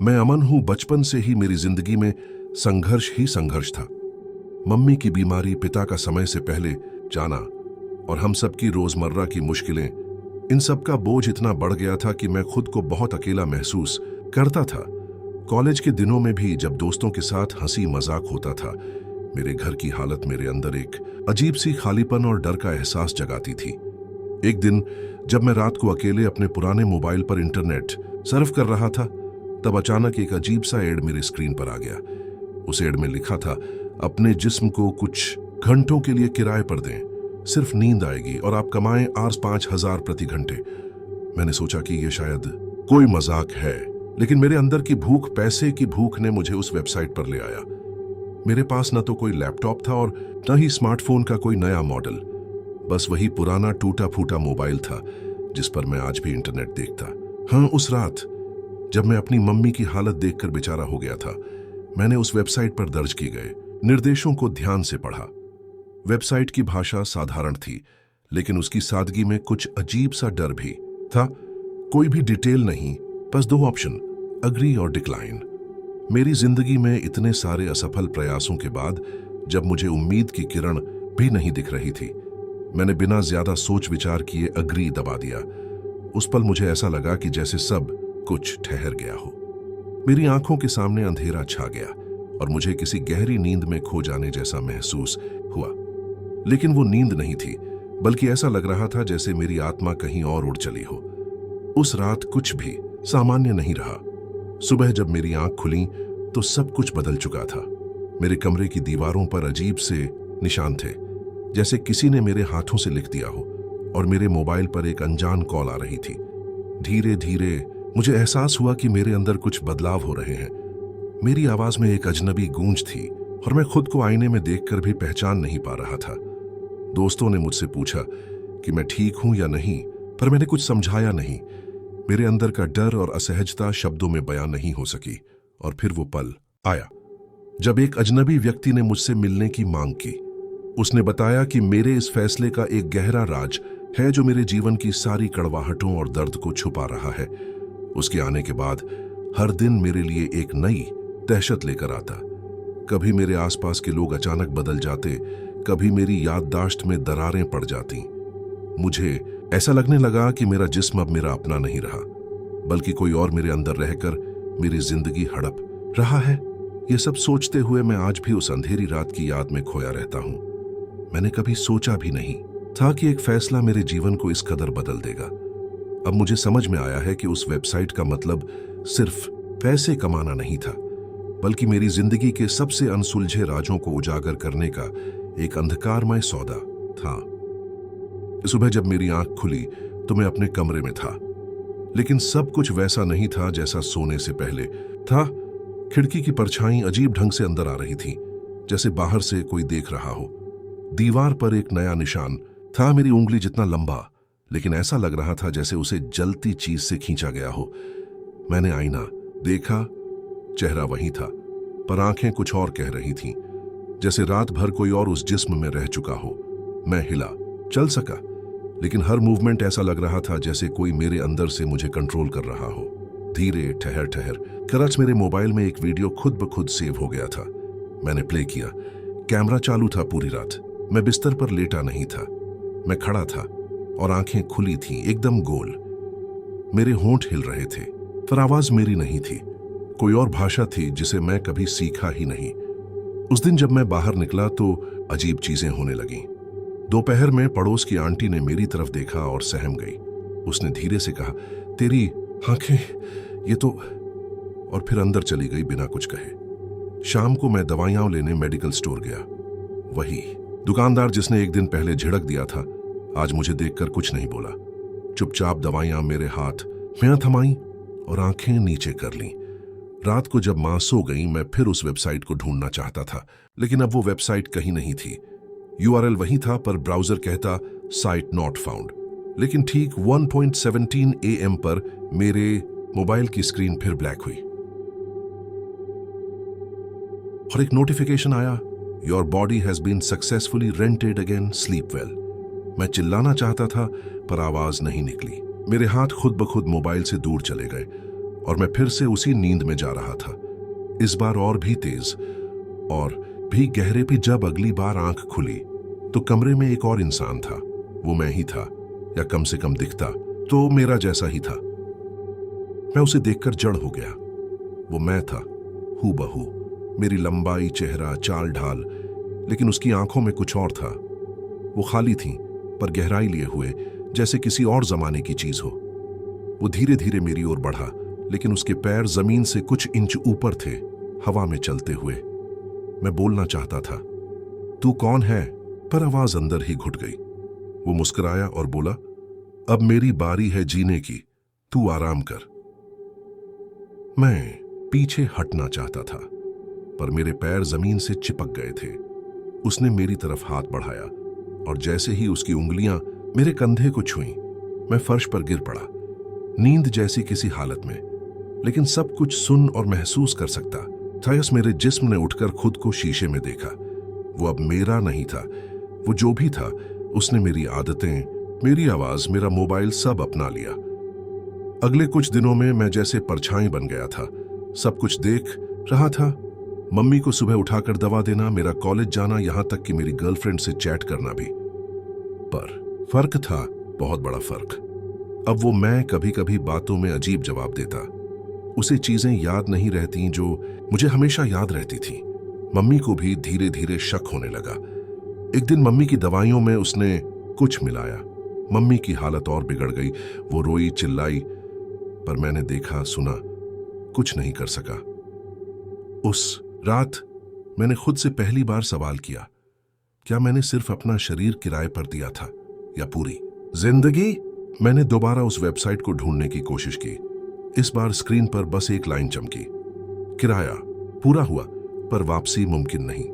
मैं अमन हूं। बचपन से ही मेरी जिंदगी में संघर्ष ही संघर्ष था। मम्मी की बीमारी, पिता का समय से पहले जाना और हम सबकी रोजमर्रा की मुश्किलें, इन सब का बोझ इतना बढ़ गया था कि मैं खुद को बहुत अकेला महसूस करता था। कॉलेज के दिनों में भी जब दोस्तों के साथ हंसी मजाक होता था, मेरे घर की हालत मेरे अंदर एक अजीब सी खालीपन और डर का एहसास जगाती थी। एक दिन जब मैं रात को अकेले अपने पुराने मोबाइल पर इंटरनेट सर्फ कर रहा था, तब अचानक एक अजीब सा एड मेरे स्क्रीन पर आ गया। उस एड में लिखा था, अपने जिस्म को कुछ घंटों के लिए किराए पर दें, सिर्फ नींद आएगी और आप कमाएं आज 5,000 प्रति घंटे। मैंने सोचा कि यह शायद कोई मजाक है, लेकिन मेरे अंदर की भूख, पैसे की भूख ने मुझे उस वेबसाइट पर ले आया। मेरे पास न तो कोई लैपटॉप था और न ही स्मार्टफोन का कोई नया मॉडल, बस वही पुराना टूटा फूटा मोबाइल था जिस पर मैं आज भी इंटरनेट देखता। हाँ, उस रात जब मैं अपनी मम्मी की हालत देखकर बेचारा हो गया था, मैंने उस वेबसाइट पर दर्ज किए गए निर्देशों को ध्यान से पढ़ा। वेबसाइट की भाषा साधारण थी, लेकिन उसकी सादगी में कुछ अजीब सा डर भी था। कोई भी डिटेल नहीं, बस 2 ऑप्शन, अग्री और डिक्लाइन। मेरी जिंदगी में इतने सारे असफल प्रयासों के बाद जब मुझे उम्मीद की किरण भी नहीं दिख रही थी, मैंने बिना ज्यादा सोच विचार किए अग्री दबा दिया। उस पल मुझे ऐसा लगा कि जैसे सब कुछ ठहर गया हो। मेरी आंखों के सामने अंधेरा छा गया और मुझे किसी गहरी नींद में खो जाने जैसा महसूस हुआ। लेकिन वो नींद नहीं थी, बल्कि ऐसा लग रहा था जैसे मेरी आत्मा कहीं और उड़ चली हो। उस रात कुछ भी सामान्य नहीं रहा। सुबह जब मेरी आंख खुली तो सब कुछ बदल चुका था। मेरे कमरे की दीवारों पर अजीब से निशान थे, जैसे किसी ने मेरे हाथों से लिख दिया हो, और मेरे मोबाइल पर एक अनजान कॉल आ रही थी। धीरे धीरे मुझे एहसास हुआ कि मेरे अंदर कुछ बदलाव हो रहे हैं। मेरी आवाज में एक अजनबी गूंज थी और मैं खुद को आईने में देखकर भी पहचान नहीं पा रहा था। दोस्तों ने मुझसे पूछा कि मैं ठीक हूं या नहीं, पर मैंने कुछ समझाया नहीं। मेरे अंदर का डर और असहजता शब्दों में बयान नहीं हो सकी। और फिर वो पल आया जब एक अजनबी व्यक्ति ने मुझसे मिलने की मांग की। उसने बताया कि मेरे इस फैसले का एक गहरा राज है जो मेरे जीवन की सारी कड़वाहटों और दर्द को छुपा रहा है। उसके आने के बाद हर दिन मेरे लिए एक नई दहशत लेकर आता। कभी मेरे आसपास के लोग अचानक बदल जाते, कभी मेरी याददाश्त में दरारें पड़ जाती। मुझे ऐसा लगने लगा कि मेरा जिस्म अब मेरा अपना नहीं रहा, बल्कि कोई और मेरे अंदर रहकर मेरी जिंदगी हड़प रहा है। ये सब सोचते हुए मैं आज भी उस अंधेरी रात की याद में खोया रहता हूं। मैंने कभी सोचा भी नहीं था कि एक फैसला मेरे जीवन को इस कदर बदल देगा। अब मुझे समझ में आया है कि उस वेबसाइट का मतलब सिर्फ पैसे कमाना नहीं था, बल्कि मेरी जिंदगी के सबसे अनसुलझे राजों को उजागर करने का एक अंधकारमय सौदा था। सुबह जब मेरी आंख खुली तो मैं अपने कमरे में था, लेकिन सब कुछ वैसा नहीं था जैसा सोने से पहले था। खिड़की की परछाई अजीब ढंग से अंदर आ रही थी, जैसे बाहर से कोई देख रहा हो। दीवार पर एक नया निशान था, मेरी उंगली जितना लंबा, लेकिन ऐसा लग रहा था जैसे उसे जलती चीज से खींचा गया हो। मैंने आईना देखा, चेहरा वही था, पर आंखें कुछ और कह रही थीं, जैसे रात भर कोई और उस जिस्म में रह चुका हो। मैं हिला, चल सका, लेकिन हर मूवमेंट ऐसा लग रहा था जैसे कोई मेरे अंदर से मुझे कंट्रोल कर रहा हो। धीरे ठहर ठहर करच मेरे मोबाइल में एक वीडियो खुद ब खुद सेव हो गया था। मैंने प्ले किया। कैमरा चालू था पूरी रात। मैं बिस्तर पर लेटा नहीं था, मैं खड़ा था और आंखें खुली थीं, एकदम गोल। मेरे होंठ हिल रहे थे, पर आवाज मेरी नहीं थी। कोई और भाषा थी जिसे मैं कभी सीखा ही नहीं। उस दिन जब मैं बाहर निकला तो अजीब चीजें होने लगीं। दोपहर में पड़ोस की आंटी ने मेरी तरफ देखा और सहम गई। उसने धीरे से कहा, तेरी आंखें, ये तो, और फिर अंदर चली गई बिना कुछ कहे। शाम को मैं दवाइयां लेने मेडिकल स्टोर गया। वही दुकानदार जिसने एक दिन पहले झिड़क दिया था, आज मुझे देखकर कुछ नहीं बोला। चुपचाप दवाइयां मेरे हाथ में थमाई और आंखें नीचे कर लीं। रात को जब मां सो गई, मैं फिर उस वेबसाइट को ढूंढना चाहता था, लेकिन अब वो वेबसाइट कहीं नहीं थी। यूआरएल वही था, पर ब्राउजर कहता साइट नॉट फाउंड। लेकिन ठीक 1:17 AM पर मेरे मोबाइल की स्क्रीन फिर ब्लैक हुई और एक नोटिफिकेशन आया, your body has been successfully rented again, sleep well. मैं चिल्लाना चाहता था, पर आवाज नहीं निकली। मेरे हाथ खुद ब खुद मोबाइल से दूर चले गए और मैं फिर से उसी नींद में जा रहा था, इस बार और भी तेज और भी गहरे भी। जब अगली बार आंख खुली तो कमरे में एक और इंसान था। वो मैं ही था, या कम से कम दिखता तो मेरा जैसा ही था। मैं उसे देखकर जड़ हो गया। वो मैं था, हूबहू। मेरी लंबाई, चेहरा, चाल ढाल, लेकिन उसकी आंखों में कुछ और था। वो खाली थी पर गहराई लिए हुए, जैसे किसी और जमाने की चीज हो। वो धीरे धीरे मेरी ओर बढ़ा, लेकिन उसके पैर जमीन से कुछ इंच ऊपर थे, हवा में चलते हुए। मैं बोलना चाहता था, तू कौन है, पर आवाज अंदर ही घुट गई। वो मुस्कुराया और बोला, अब मेरी बारी है जीने की, तू आराम कर। मैं पीछे हटना चाहता था पर मेरे पैर जमीन से चिपक गए थे। उसने मेरी तरफ हाथ बढ़ाया और जैसे ही उसकी उंगलियां मेरे कंधे को छुईं, मैं फर्श पर गिर पड़ा, नींद जैसी किसी हालत में, लेकिन सब कुछ सुन और महसूस कर सकता था। मेरे जिस्म ने उठकर खुद को शीशे में देखा। वो अब मेरा नहीं था। वो जो भी था, उसने मेरी आदतें, मेरी आवाज, मेरा मोबाइल सब अपना लिया। अगले कुछ दिनों में मैं जैसे परछाई बन गया था। सब कुछ देख रहा था, मम्मी को सुबह उठाकर दवा देना, मेरा कॉलेज जाना, यहां तक कि मेरी गर्लफ्रेंड से चैट करना भी। पर फर्क था, बहुत बड़ा फर्क। अब वो मैं कभी कभी बातों में अजीब जवाब देता। उसे चीजें याद नहीं रहती जो मुझे हमेशा याद रहती थी। मम्मी को भी धीरे धीरे शक होने लगा। एक दिन मम्मी की दवाइयों में उसने कुछ मिलाया। मम्मी की हालत और बिगड़ गई। वो रोई, चिल्लाई, पर मैंने देखा, सुना, कुछ नहीं कर सका। उस रात मैंने खुद से पहली बार सवाल किया, क्या मैंने सिर्फ अपना शरीर किराए पर दिया था या पूरी जिंदगी? मैंने दोबारा उस वेबसाइट को ढूंढने की कोशिश की। इस बार स्क्रीन पर बस एक लाइन चमकी, किराया पूरा हुआ पर वापसी मुमकिन नहीं।